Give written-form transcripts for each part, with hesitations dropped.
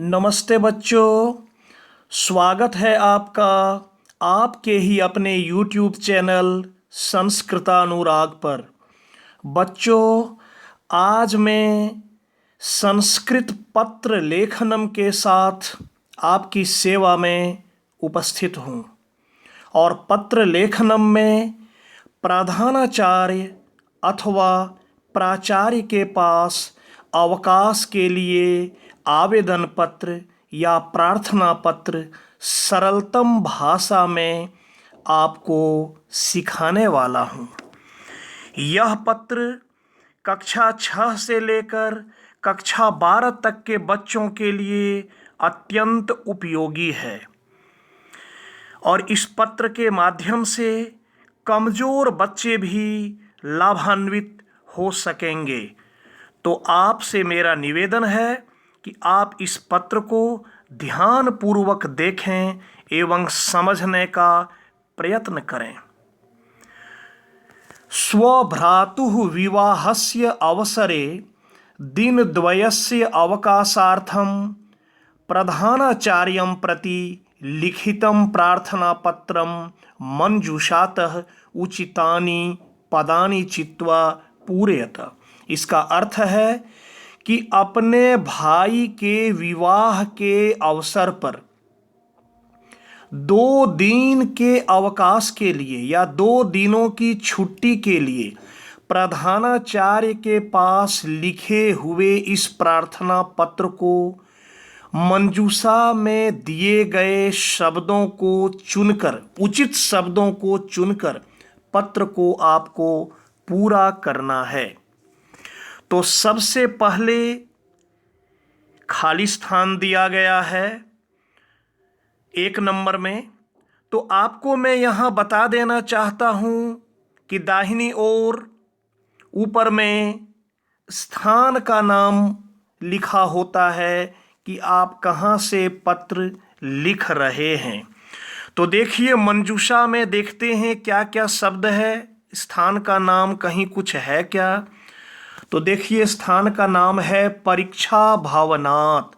नमस्ते बच्चों, स्वागत है आपका आपके ही अपने YouTube चैनल संस्कृतानुराग पर। बच्चों, आज मैं संस्कृत पत्र लेखनम के साथ आपकी सेवा में उपस्थित हूँ और पत्र लेखनम में प्रधानाचार्य अथवा प्राचार्य के पास अवकाश के लिए आवेदन पत्र या प्रार्थना पत्र सरलतम भाषा में आपको सिखाने वाला हूँ। यह पत्र कक्षा 6 से लेकर कक्षा 12 तक के बच्चों के लिए अत्यंत उपयोगी है और इस पत्र के माध्यम से कमज़ोर बच्चे भी लाभान्वित हो सकेंगे। तो आपसे मेरा निवेदन है कि आप इस पत्र को ध्यानपूर्वक देखें एवं समझने का प्रयत्न करें। स्वभ्रातुः विवाहस्य अवसरे दिनद्वयस्य अवकाशार्थं प्रधानाचार्यं प्रति लिखितं प्रार्थनापत्रं मंजूषातः उचितानि पदानि चित्वा पूरयत। इसका अर्थ है कि अपने भाई के विवाह के अवसर पर 2 दिन के अवकाश के लिए या 2 दिनों की छुट्टी के लिए प्रधानाचार्य के पास लिखे हुए इस प्रार्थना पत्र को मंजूषा में दिए गए शब्दों को चुनकर, उचित शब्दों को चुनकर पत्र को आपको पूरा करना है। तो सबसे पहले खाली स्थान दिया गया है 1 नंबर में। तो आपको मैं यहाँ बता देना चाहता हूँ कि दाहिनी ओर ऊपर में स्थान का नाम लिखा होता है कि आप कहाँ से पत्र लिख रहे हैं। तो देखिए, मंजूषा में देखते हैं क्या क्या शब्द है, स्थान का नाम कहीं कुछ है क्या। तो देखिए, स्थान का नाम है परीक्षा भवनात्,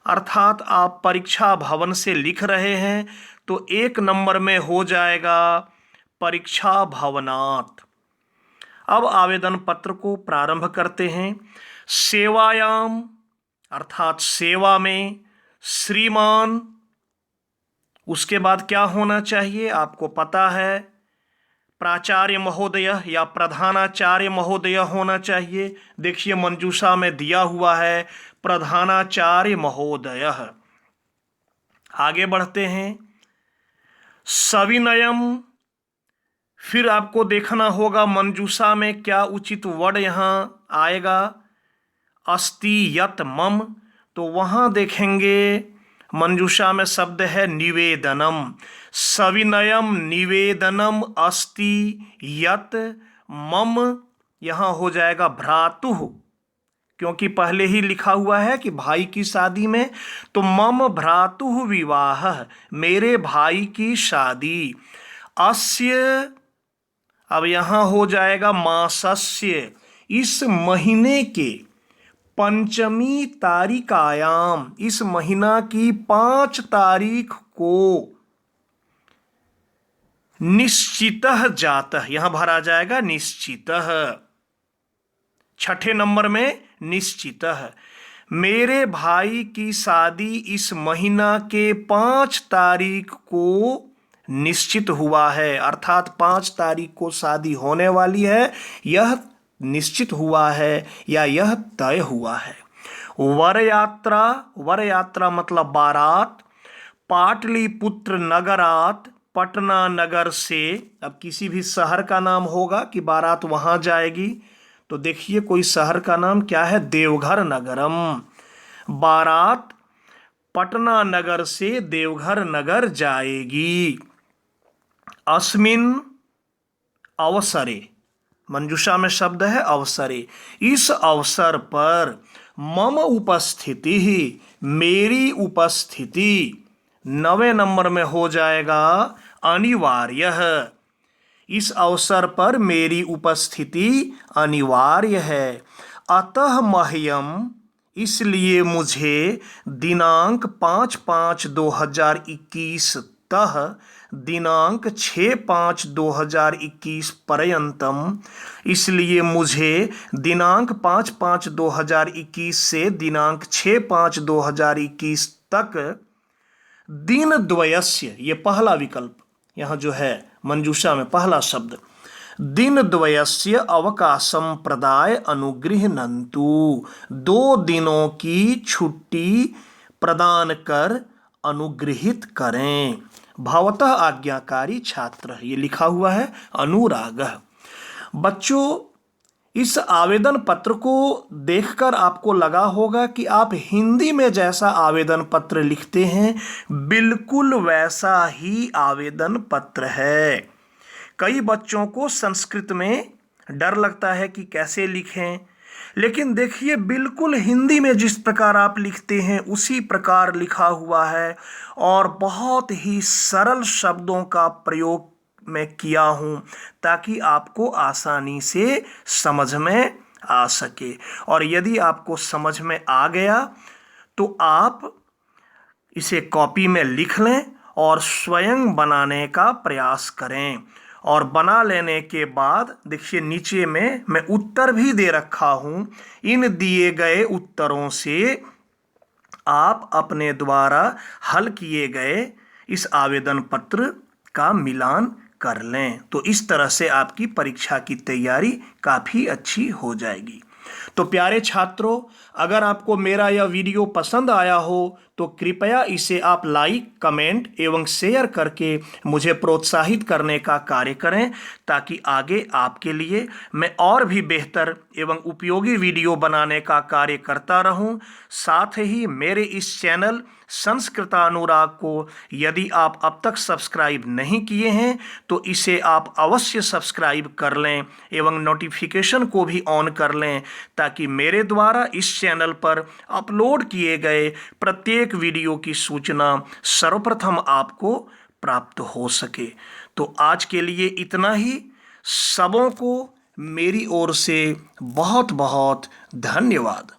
अर्थात आप परीक्षा भवन से लिख रहे हैं तो 1 नंबर में हो जाएगा परीक्षा भवनात्। अब आवेदन पत्र को प्रारंभ करते हैं। सेवायाम अर्थात सेवा में श्रीमान, उसके बाद क्या होना चाहिए आपको पता है, प्राचार्य महोदय या प्रधानाचार्य महोदय होना चाहिए। देखिए, मंजूषा में दिया हुआ है प्रधानाचार्य महोदय। आगे बढ़ते हैं। सविनयम, फिर आपको देखना होगा मंजूषा में क्या उचित वर्ड यहाँ आएगा। अस्ति यत मम, तो वहाँ देखेंगे मंजूषा में शब्द है निवेदनम। सविनयम निवेदनम अस्ति यत मम, यहाँ हो जाएगा भ्रातुः, क्योंकि पहले ही लिखा हुआ है कि भाई की शादी में, तो मम भ्रातुः विवाह, मेरे भाई की शादी। अस्य, अब यहाँ हो जाएगा मासस्य, इस महीने के पंचमी तारिकायाम, इस महीना की 5 तारीख को निश्चितः जातः, यहां भरा जाएगा निश्चितः। 6ठे नंबर में निश्चितः, मेरे भाई की शादी इस महीना के 5 तारीख को निश्चित हुआ है, अर्थात 5 तारीख को शादी होने वाली है, यह निश्चित हुआ है या यह तय हुआ है। वर यात्रा, वर यात्रा मतलब बारात, पाटलिपुत्र नगरात, पटना नगर से, अब किसी भी शहर का नाम होगा कि बारात वहां जाएगी। तो देखिए, कोई शहर का नाम क्या है, देवघर नगरम। बारात पटना नगर से देवघर नगर जाएगी। अस्मिन अवसरे, मंजूषा में शब्द है अवसरे, इस अवसर पर मम उपस्थिति ही, मेरी उपस्थिति। 9वें नंबर में हो जाएगा अनिवार्य, इस अवसर पर मेरी उपस्थिति अनिवार्य है। अतः मह्यम, इसलिए मुझे दिनांक 5/5/2021 तः दिनांक 6/5/2021 पर्यंतम, इसलिए मुझे दिनांक 5/5/2021 से दिनांक 6/5/2021 तक दिन द्वयस्य, ये पहला विकल्प यहाँ जो है मंजूषा में पहला शब्द, दिन द्वयस्य अवकाशम प्रदाय अनुगृह्णन्तु, 2 दिनों की छुट्टी प्रदान कर अनुगृहित करें। भवतः आज्ञाकारी छात्र, ये लिखा हुआ है अनुरागः। बच्चों, इस आवेदन पत्र को देखकर आपको लगा होगा कि आप हिंदी में जैसा आवेदन पत्र लिखते हैं बिल्कुल वैसा ही आवेदन पत्र है। कई बच्चों को संस्कृत में डर लगता है कि कैसे लिखें, लेकिन देखिए बिल्कुल हिंदी में जिस प्रकार आप लिखते हैं उसी प्रकार लिखा हुआ है और बहुत ही सरल शब्दों का प्रयोग मैं किया हूं ताकि आपको आसानी से समझ में आ सके। और यदि आपको समझ में आ गया तो आप इसे कॉपी में लिख लें और स्वयं बनाने का प्रयास करें। और बना लेने के बाद देखिए नीचे में मैं उत्तर भी दे रखा हूं। इन दिए गए उत्तरों से आप अपने द्वारा हल किए गए इस आवेदन पत्र का मिलान कर लें, तो इस तरह से आपकी परीक्षा की तैयारी काफ़ी अच्छी हो जाएगी। तो प्यारे छात्रों, अगर आपको मेरा यह वीडियो पसंद आया हो तो कृपया इसे आप लाइक, कमेंट एवं शेयर करके मुझे प्रोत्साहित करने का कार्य करें ताकि आगे आपके लिए मैं और भी बेहतर एवं उपयोगी वीडियो बनाने का कार्य करता रहूं। साथ ही मेरे इस चैनल संस्कृतानुराग को यदि आप अब तक सब्सक्राइब नहीं किए हैं तो इसे आप अवश्य सब्सक्राइब कर लें एवं नोटिफिकेशन को भी ऑन कर लें ताकि मेरे द्वारा इस चैनल पर अपलोड किए गए प्रत्येक वीडियो की सूचना सर्वप्रथम आपको प्राप्त हो सके। तो आज के लिए इतना ही। सबों को मेरी ओर से बहुत बहुत धन्यवाद।